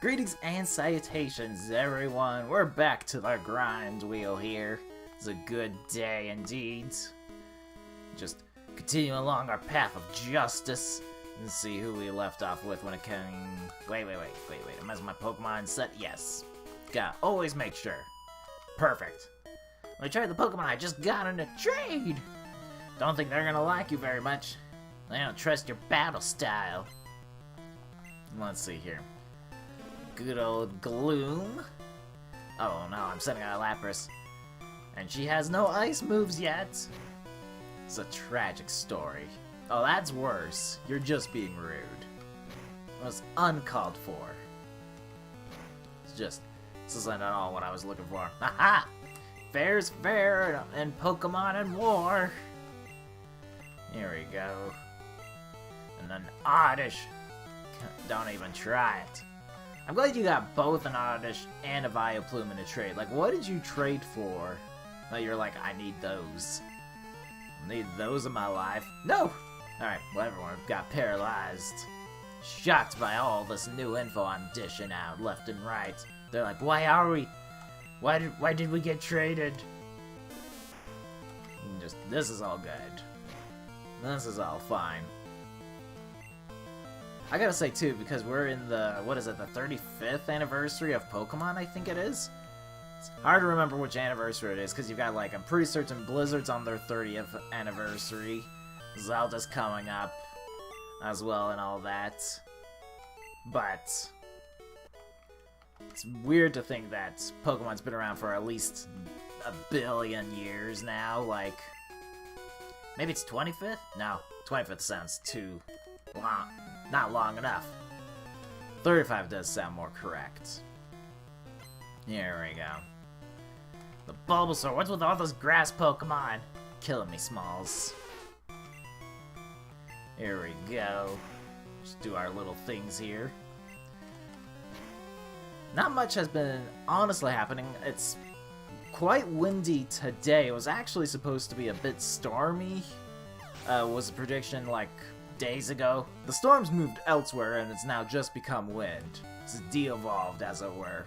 Greetings and salutations, everyone. We're back to the grind wheel here. It's a good day indeed. Just continue along our path of justice and see who we left off with when it came. Wait. Am I my Pokemon set? Yes. Gotta always make sure. Perfect. Let me try the Pokemon I just got in a trade. Don't think they're gonna like you very much. They don't trust your battle style. Let's see here. Good old Gloom. Oh no, I'm sending out Lapras. And she has no ice moves yet. It's a tragic story. Oh, that's worse. You're just being rude. It was uncalled for. This isn't at all what I was looking for. Haha! Fair's fair in Pokemon and War. Here we go. And an Oddish. Don't even try it. I'm glad you got both an Oddish and a Vileplume in a trade. Like, what did you trade for? That you're like, I need those. I need those in my life. No! Alright, well, everyone got paralyzed. Shocked by all this new info I'm dishing out left and right. They're like, why are we? Why did we get traded? This is all good. This is all fine. I gotta say too, because we're in the, what is it, the 35th anniversary of Pokemon, I think it is? It's hard to remember which anniversary it is, because you've got, like, I'm pretty certain Blizzard's on their 30th anniversary. Zelda's coming up as well and all that. But it's weird to think that Pokemon's been around for at least a billion years now, like, maybe it's 25th? No, 25th sounds too long. Not long enough. 35 does sound more correct. Here we go. The Bulbasaur. What's with all those grass Pokemon? Killing me, Smalls. Here we go. Just do our little things here. Not much has been honestly happening. It's quite windy today. It was actually supposed to be a bit stormy. Was a prediction like days ago. The storm's moved elsewhere and it's now just become wind. It's de-evolved, as it were.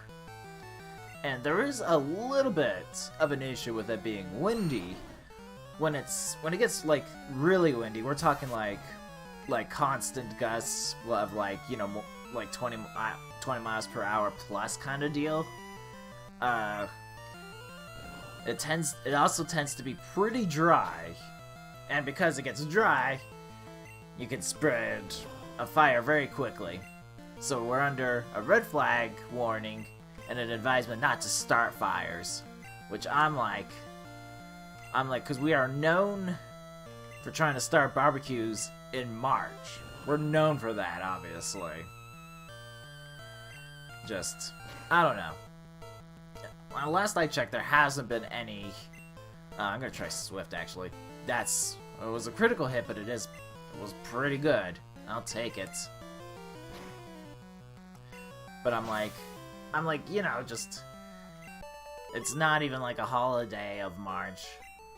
And there is a little bit of an issue with it being windy. When it gets like really windy, we're talking like constant gusts of like, you know, like 20 miles per hour plus kind of deal. It also tends to be pretty dry. And because it gets dry, you can spread a fire very quickly. So we're under a red flag warning and an advisement not to start fires. Which I'm like, because we are known for trying to start barbecues in March. We're known for that, obviously. I don't know. Well, last I checked, there hasn't been any. I'm gonna try Swift, actually. It was a critical hit, but it was pretty good. I'll take it. But I'm like, you know, it's not even like a holiday of March.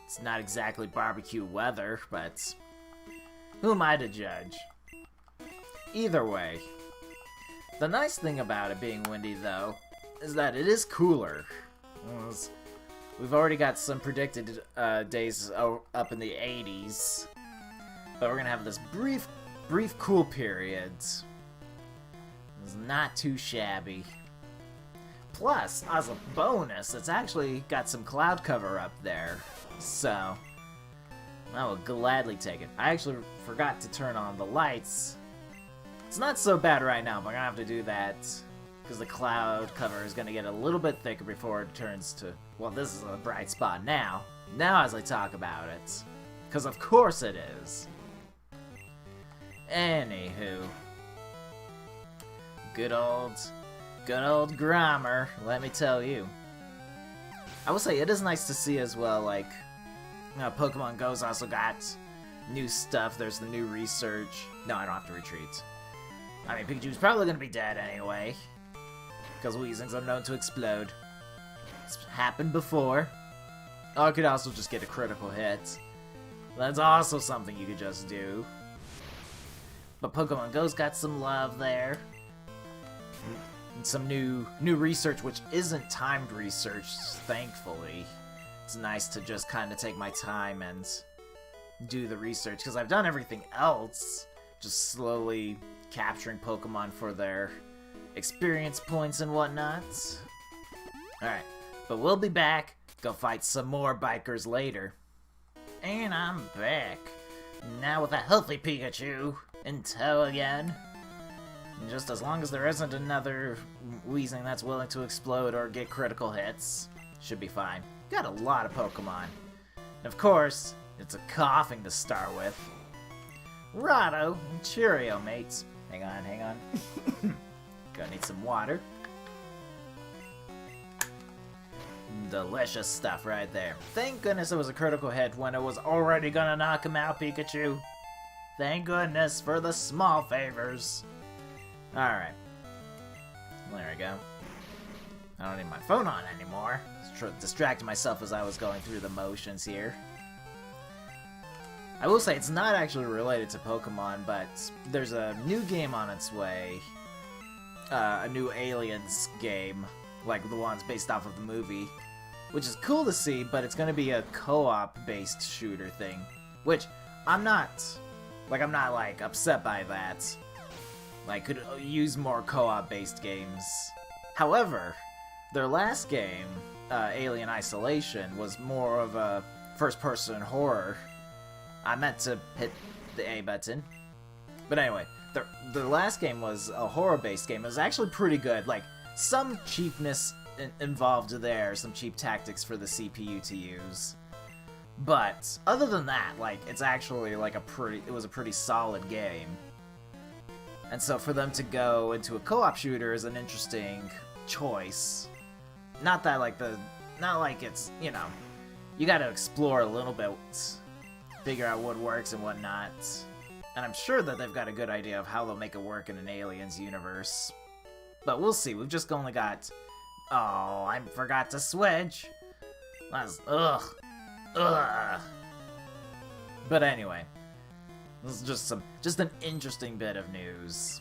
It's not exactly barbecue weather, but who am I to judge? Either way, the nice thing about it being windy, though, is that it is cooler. We've already got some predicted days up in the 80s. But we're gonna have this brief cool period. It's not too shabby. Plus, as a bonus, it's actually got some cloud cover up there. So, I will gladly take it. I actually forgot to turn on the lights. It's not so bad right now, but I'm gonna have to do that because the cloud cover is gonna get a little bit thicker before it turns to, well, this is a bright spot now. Now as I talk about it. Because of course it is. Anywho, good old Grimer, let me tell you. I will say, it is nice to see as well, like, you know, Pokemon Go's also got new stuff. There's the new research. No, I don't have to retreat. I mean, Pikachu's probably gonna be dead anyway, because Weezings are known to explode. It's happened before. Oh, I could also just get a critical hit. That's also something you could just do. But Pokemon Go's got some love there. And some new research, which isn't timed research, thankfully. It's nice to just kind of take my time and do the research, because I've done everything else, just slowly capturing Pokemon for their experience points and whatnot. Alright, but we'll be back, go fight some more bikers later. And I'm back, now with a healthy Pikachu in tow again. And just as long as there isn't another Weezing that's willing to explode or get critical hits, should be fine. Got a lot of Pokemon. And of course, it's a coughing to start with. Righto, and cheerio, mates. Hang on. Gonna need some water. Delicious stuff right there. Thank goodness it was a critical hit when it was already gonna knock him out, Pikachu. Thank goodness for the small favors. Alright. There we go. I don't need my phone on anymore. Distracted myself as I was going through the motions here. I will say it's not actually related to Pokemon, but there's a new game on its way. A new Aliens game, like the ones based off of the movie. Which is cool to see, but it's going to be a co-op based shooter thing. Which, I'm not upset by that. Like, could use more co-op based games. However, their last game, Alien Isolation, was more of a first-person horror. I meant to hit the A button. But anyway, the last game was a horror-based game. It was actually pretty good. Like, some cheapness involved there, some cheap tactics for the CPU to use. But, other than that, like, it's actually like it was a pretty solid game. And so for them to go into a co-op shooter is an interesting choice. Not like it's, you know, you gotta explore a little bit, figure out what works and what not. And I'm sure that they've got a good idea of how they'll make it work in an Aliens universe. But we'll see, we've just only got... Oh, I forgot to switch. That's... Ugh. But anyway, this is just an interesting bit of news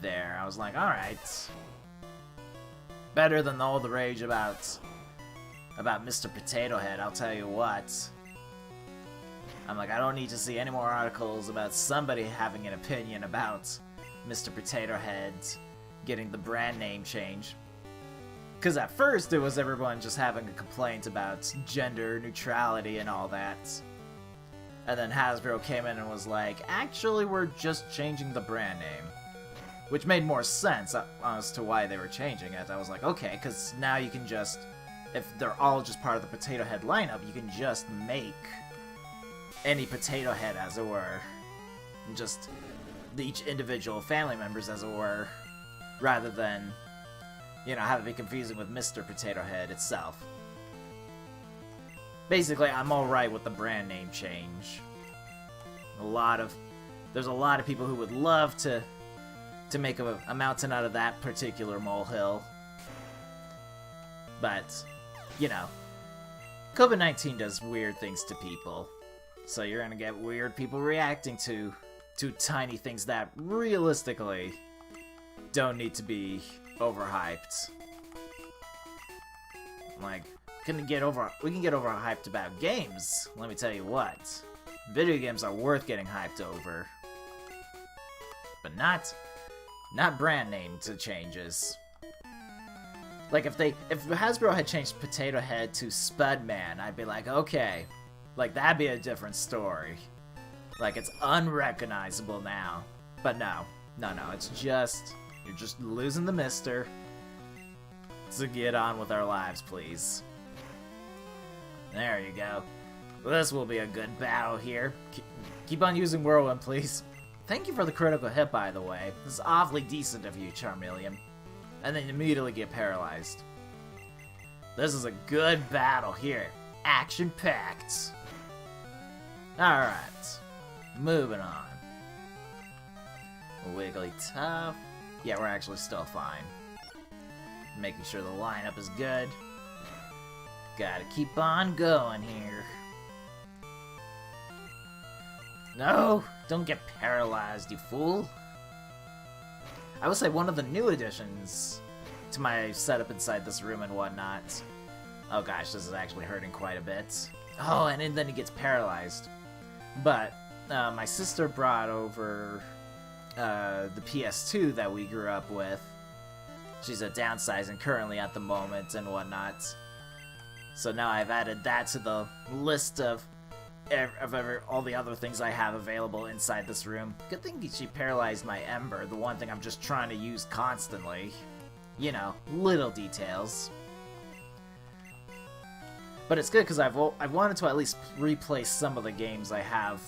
there. I was like, alright. Better than all the rage about Mr. Potato Head, I'll tell you what. I'm like, I don't need to see any more articles about somebody having an opinion about Mr. Potato Head getting the brand name change. Because at first it was everyone just having a complaint about gender neutrality and all that. And then Hasbro came in and was like, actually we're just changing the brand name. Which made more sense as to why they were changing it. I was like, okay, because now you can just, if they're all just part of the Potato Head lineup, you can just make any Potato Head, as it were. And just each individual family members, as it were. Rather than, you know, have it be confusing with Mr. Potato Head itself. Basically, I'm alright with the brand name change. There's a lot of people who would love to make a mountain out of that particular molehill. But, you know, COVID-19 does weird things to people. So you're gonna get weird people reacting to tiny things that realistically don't need to be overhyped. Like, we can get overhyped about games, let me tell you what. Video games are worth getting hyped over. But not brand name to changes. Like, if Hasbro had changed Potato Head to Spudman, I'd be like, okay. Like, that'd be a different story. Like, it's unrecognizable now. But no, it's just... You're just losing the mister. So get on with our lives, please. There you go. This will be a good battle here. Keep on using Whirlwind, please. Thank you for the critical hit, by the way. This is awfully decent of you, Charmeleon. And then immediately get paralyzed. This is a good battle here. Action-packed. Alright. Moving on. Wigglytuff. Yeah, we're actually still fine. Making sure the lineup is good. Gotta keep on going here. No! Don't get paralyzed, you fool! I would say one of the new additions to my setup inside this room and whatnot. Oh gosh, this is actually hurting quite a bit. Oh, and then he gets paralyzed. But my sister brought over the PS2 that we grew up with. She's downsizing currently at the moment and whatnot. So now I've added that to the list of all the other things I have available inside this room. Good thing she paralyzed my Ember, the one thing I'm just trying to use constantly. You know, little details. But it's good because I've wanted to at least replay some of the games I have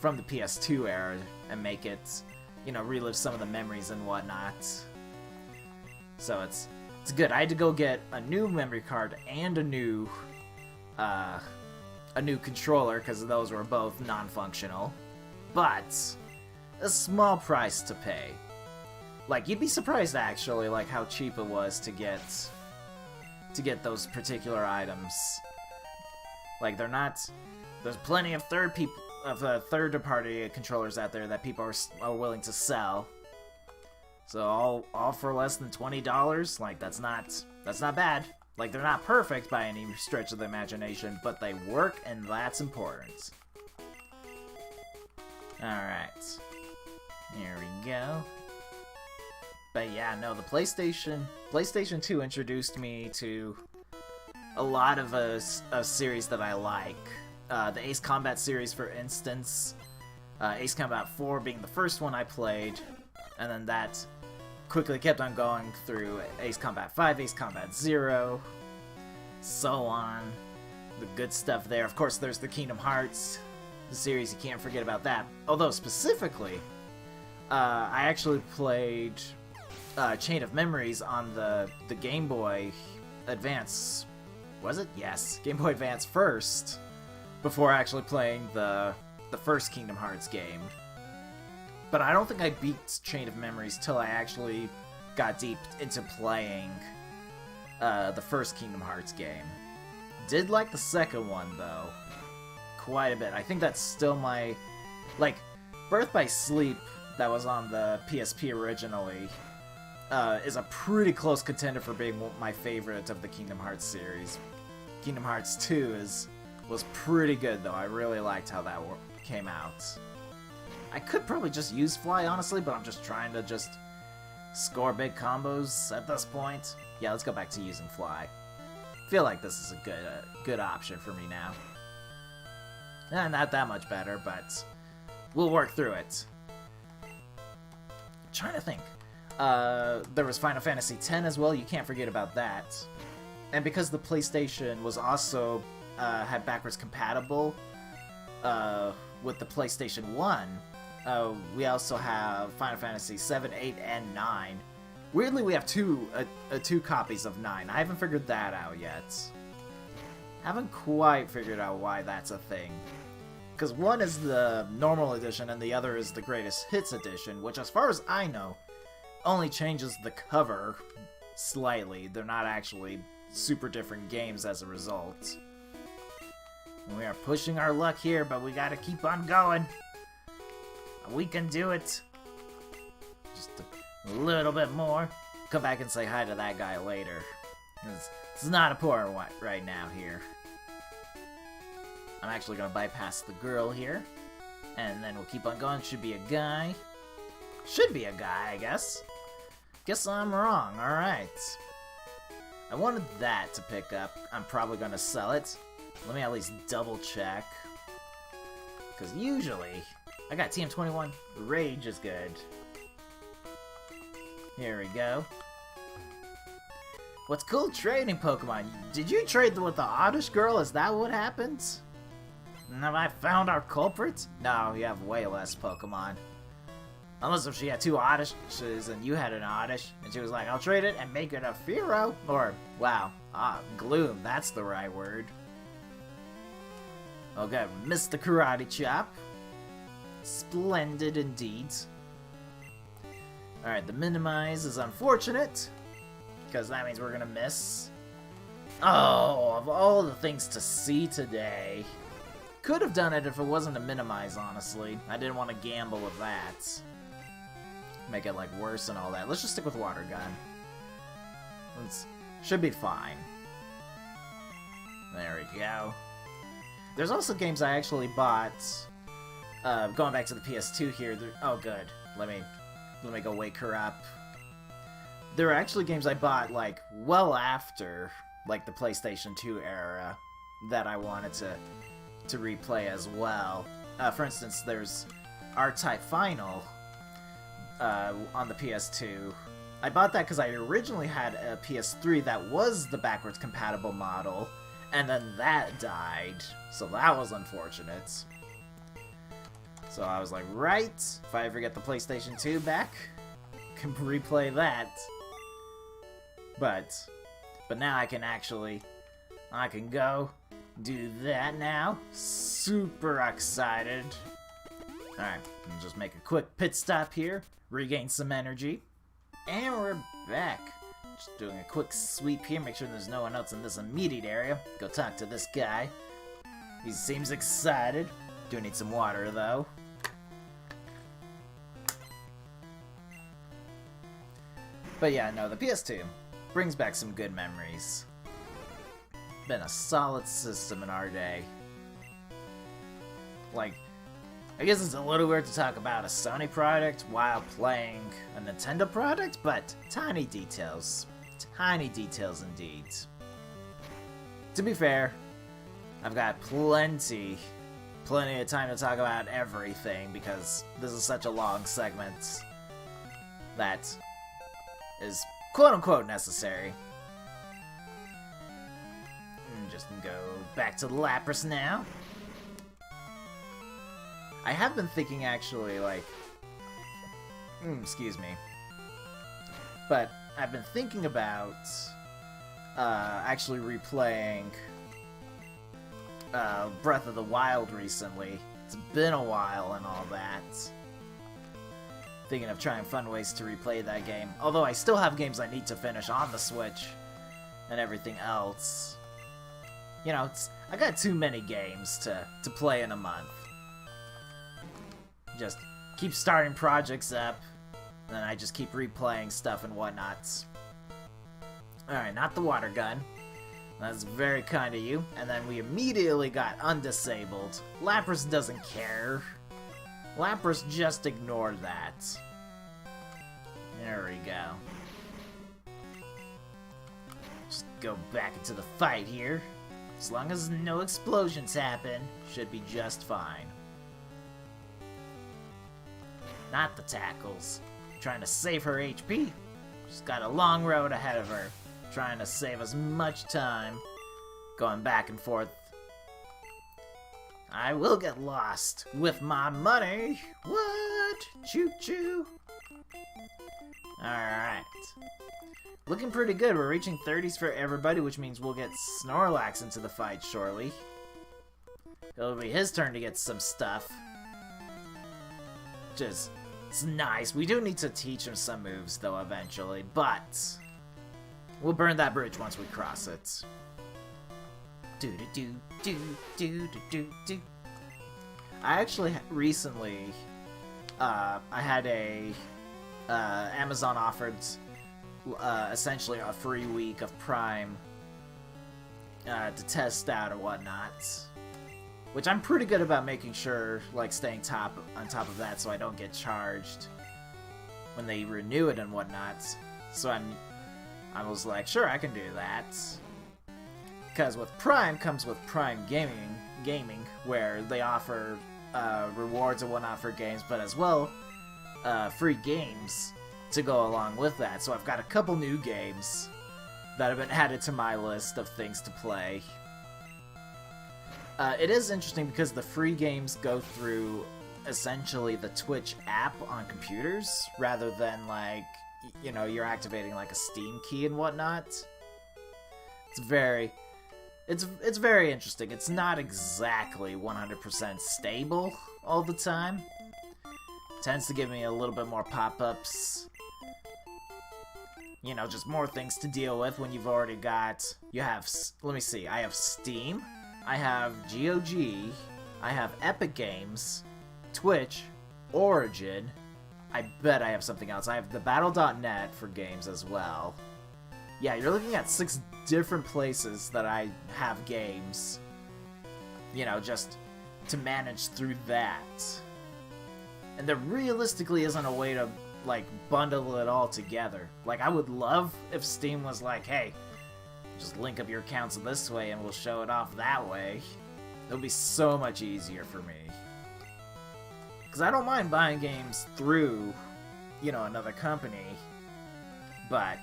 from the PS2 era and make it, you know, relive some of the memories and whatnot. So it's good. I had to go get a new memory card and a new controller because those were both non-functional. But a small price to pay. Like, you'd be surprised actually, like how cheap it was to get those particular items. Like, they're not. There's plenty of third-party controllers out there that people are willing to sell. So all for less than $20. Like, that's not bad. Like, they're not perfect by any stretch of the imagination, but they work, and that's important. Alright. Here we go. But yeah, no, the PlayStation 2 introduced me to a lot of a series that I like. The Ace Combat series, for instance. Ace Combat 4 being the first one I played, and then that quickly kept on going through Ace Combat 5, Ace Combat 0, so on. The good stuff there. Of course, there's the Kingdom Hearts series, you can't forget about that. Although, specifically, I actually played Chain of Memories on the Game Boy Advance. Was it? Yes. Game Boy Advance first, before actually playing the first Kingdom Hearts game. But I don't think I beat Chain of Memories till I actually got deep into playing the first Kingdom Hearts game. Did like the second one, though, quite a bit. I think that's still my... Like, Birth by Sleep, that was on the PSP originally, is a pretty close contender for being my favorite of the Kingdom Hearts series. Kingdom Hearts 2 was pretty good, though. I really liked how that came out. I could probably just use Fly, honestly, but I'm just trying to just score big combos at this point. Yeah, let's go back to using Fly. Feel like this is a good option for me now. Not that much better, but we'll work through it. I'm trying to think. There was Final Fantasy X as well, you can't forget about that. And because the PlayStation was also had backwards compatible with the PlayStation 1, we also have Final Fantasy 7, 8, and 9. Weirdly, we have two copies of 9. I haven't figured that out yet. Haven't quite figured out why that's a thing. Because one is the normal edition and the other is the Greatest Hits edition, which as far as I know, only changes the cover slightly. They're not actually super different games as a result. We are pushing our luck here, but we gotta keep on going. We can do it. Just a little bit more. Come back and say hi to that guy later. It's not important right now here. I'm actually gonna bypass the girl here. And then we'll keep on going. Should be a guy. Should be a guy, I guess. Guess I'm wrong. Alright. I wanted that to pick up. I'm probably gonna sell it. Let me at least double check. Because usually, I got TM21. Rage is good. Here we go. What's cool trading Pokemon? Did you trade with the Oddish girl? Is that what happened? Have I found our culprit? No, you have way less Pokemon. Unless if she had two Oddishes and you had an Oddish, and she was like, I'll trade it and make it a Fearow. Or, wow, Gloom, that's the right word. Okay, missed the Karate Chop. Splendid indeed. Alright, the minimize is unfortunate, because that means we're gonna miss. Oh, of all the things to see today. Could have done it if it wasn't a minimize, honestly. I didn't want to gamble with that. Make it, like, worse and all that. Let's just stick with Water Gun. should be fine. There we go. There's also games I actually bought. Going back to the PS2 here. Oh, good. Let me go wake her up. There are actually games I bought like well after like the PlayStation 2 era that I wanted to replay as well. For instance, there's R-Type Final on the PS2. I bought that because I originally had a PS3 that was the backwards compatible model, and then that died, so that was unfortunate. So I was like, right, if I ever get the PlayStation 2 back, I can replay that. But now I can go do that now. Super excited. Alright, I'll just make a quick pit stop here, regain some energy, and we're back. Just doing a quick sweep here, make sure there's no one else in this immediate area. Go talk to this guy. He seems excited. Do need some water, though. But yeah, no, the PS2 brings back some good memories. Been a solid system in our day. Like, I guess it's a little weird to talk about a Sony product while playing a Nintendo product, but tiny details. Tiny details indeed. To be fair, I've got plenty of time to talk about everything because this is such a long segment that is quote-unquote necessary. Just go back to Lapras now. I have been thinking actually, like... excuse me. But I've been thinking about actually replaying Breath of the Wild recently. It's been a while and all that. Thinking of trying fun ways to replay that game. Although I still have games I need to finish on the Switch and everything else. You know, I got too many games to play in a month. Just keep starting projects up, and then I just keep replaying stuff and whatnot. Alright, not the water gun. That's very kind of you. And then we immediately got undisabled. Lapras doesn't care. Lapras just ignored that. There we go. Just go back into the fight here. As long as no explosions happen, should be just fine. Not the tackles. Trying to save her HP. She's got a long road ahead of her. Trying to save as much time. Going back and forth. I will get lost with my money. What? Choo-choo. Alright. Looking pretty good. We're reaching 30s for everybody, which means we'll get Snorlax into the fight shortly. It'll be his turn to get some stuff. Just, it's nice. We do need to teach him some moves, though, eventually, but we'll burn that bridge once we cross it. Do-do-do-do-do-do-do-do. I actually recently, I had a, Amazon offered essentially a free week of Prime to test out or whatnot, which I'm pretty good about making sure, like, staying on top of that so I don't get charged when they renew it and whatnot. So I was like, sure, I can do that, because with Prime comes with Prime gaming, where they offer rewards and whatnot for games, but as well free games to go along with that. So I've got a couple new games that have been added to my list of things to play. It is interesting because the free games go through essentially the Twitch app on computers rather than, like, you know, you're activating like a Steam key and whatnot. It's very interesting. It's not exactly 100% stable all the time. Tends to give me a little bit more pop-ups. You know, just more things to deal with when you've already got... You have... Let me see. I have Steam. I have GOG. I have Epic Games. Twitch. Origin. I bet I have something else. I have the Battle.net for games as well. Yeah, you're looking at 6 different places that I have games. You know, just to manage through that. And there realistically isn't a way to, like, bundle it all together. Like, I would love if Steam was like, hey, just link up your accounts this way and we'll show it off that way. It would be so much easier for me. Because I don't mind buying games through, you know, another company. But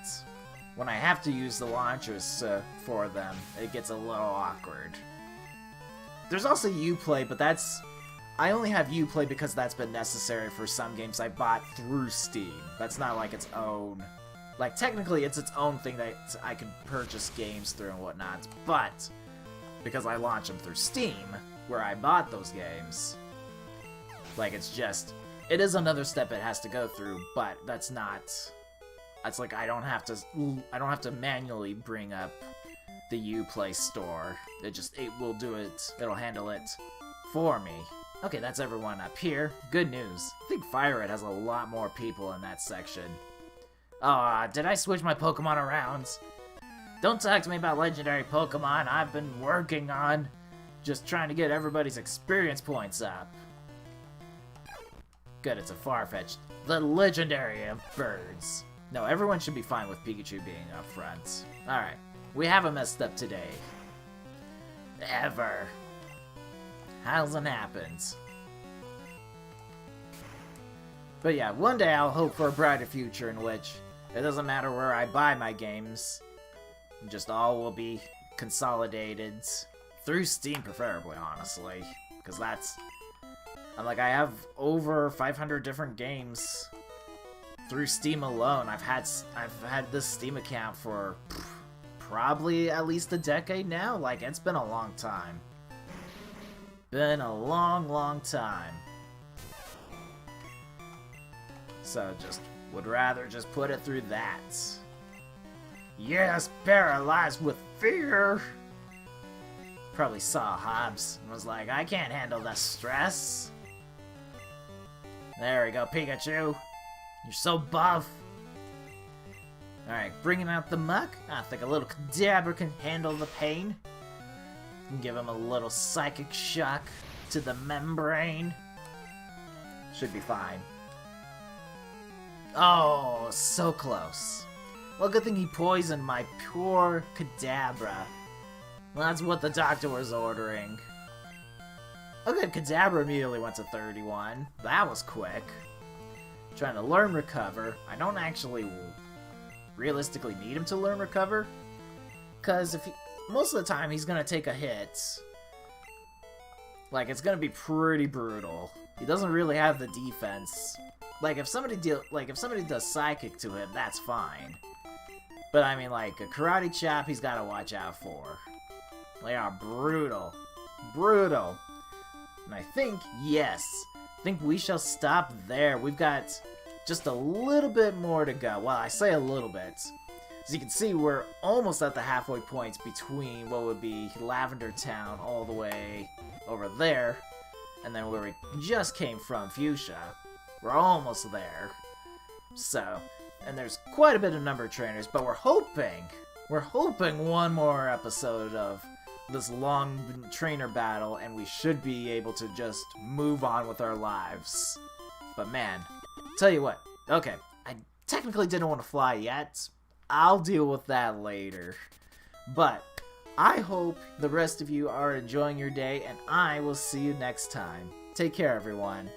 when I have to use the launchers for them, it gets a little awkward. There's also Uplay, but that's... I only have Uplay because that's been necessary for some games I bought through Steam. That's not like its own... Like, technically, it's its own thing that I can purchase games through and whatnot, but because I launch them through Steam, where I bought those games, like, it's just... It is another step it has to go through, but that's not... It's like I don't have to manually bring up the Uplay store. It will do it. It'll handle it for me. Okay, that's everyone up here. Good news. I think Fire Red has a lot more people in that section. Oh, did I switch my Pokemon around? Don't talk to me about legendary Pokemon. I've been working on just trying to get everybody's experience points up. Good, it's a Farfetch'd. The legendary of birds. No, everyone should be fine with Pikachu being up front. Alright, we haven't messed up today. Ever. Hasn't happened. But yeah, one day I'll hope for a brighter future in which it doesn't matter where I buy my games. Just all will be consolidated. Through Steam, preferably, honestly. Because that's... I have over 500 different games through Steam alone. I've had this Steam account for probably at least a decade now. Like, it's been a long time. Been a long, long time. So just would rather just put it through that. Yes, paralyzed with fear. Probably saw Hobbs and was like, I can't handle the stress. There we go, Pikachu. You're so buff. Alright, bringing out the muck. I think a little Kadabra can handle the pain. Can give him a little psychic shock to the membrane. Should be fine. Oh, so close. Well, good thing he poisoned my poor Kadabra. Well, that's what the doctor was ordering. Oh good, Kadabra immediately went to 31. That was quick. Trying to learn Recover. I don't actually realistically need him to learn Recover. Because if most of the time he's going to take a hit. Like, it's going to be pretty brutal. He doesn't really have the defense. Like, if somebody does Psychic to him, that's fine. But I mean, like, a Karate Chop, he's got to watch out for. They are brutal. Brutal. And I think, yes, I think we shall stop there. We've got just a little bit more to go. Well, I say a little bit. As you can see, we're almost at the halfway point between what would be Lavender Town all the way over there, and then where we just came from, Fuchsia. We're almost there. So, and there's quite a bit of number of trainers, but we're hoping one more episode of this long trainer battle, and we should be able to just move on with our lives. But man, tell you what, okay, I technically didn't want to fly yet. I'll deal with that later. But I hope the rest of you are enjoying your day, and I will see you next time. Take care, everyone.